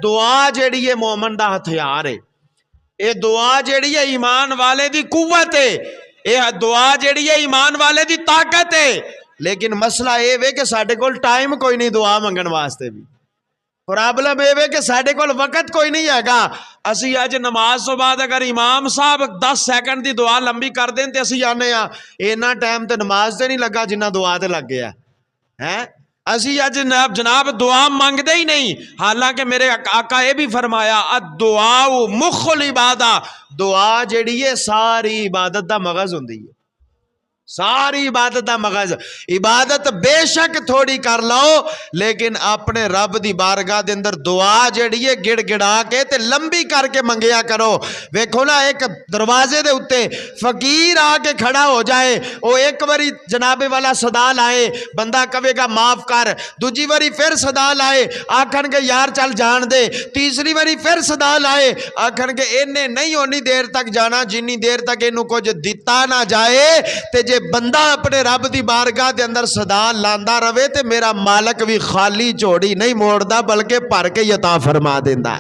दुआ जिहड़ी है मोमन दा हथियार है। ये दुआ जिहड़ी है ईमान वाले दी कुव्वत है। ये दुआ जिहड़ी है ईमान वाले दी ताकत है। लेकिन मसला ये वे कि साडे कोल टाइम कोई नहीं दुआ मंगण वास्ते भी। प्रॉब्लम ये वे कि साडे कोल वक्त कोई नहीं हैगा। असी अज नमाज तो बाद अगर इमाम साहब 10 सेकंड की दुआ लंबी कर दें तो असी आने इन्ना टाइम तो नमाज से नहीं लगा जिन्ना दुआ ते लग गया है। असी अज जनाब दुआ मंगते ही नहीं। हालांकि मेरे आका ये भी फरमाया दुआ मुखल इबादा, दुआ जिहड़ी है सारी इबादत का मगज हुंदी है। सारी इबादत का मगज। इबादत बेशक थोड़ी कर लो लेकिन अपने रब की बारगाह के अंदर दुआ जिहड़ी है गिड़गिड़ा के ते लंबी करके मंगिया करो। वेखो ना एक दरवाजे के उत्ते फकीर आके खड़ा हो जाए, वो एक बारी जनाबे वाला सदा लाए, बंदा कहेगा माफ कर, दूजी बारी फिर सदा लाए आखणगे यार चल जान दे, तीसरी बारी फिर सदा लाए आखणगे इन्हें नहीं उन्नी देर तक जाना जिन्नी देर तक इनू कुछ दिता ना जाए। ते जे बंदा अपने रब की बारगाह के अंदर सदा लांदा रवे ते मेरा मालक भी खाली झोड़ी नहीं मोड़दा बल्कि भर के अता फरमा देंदा।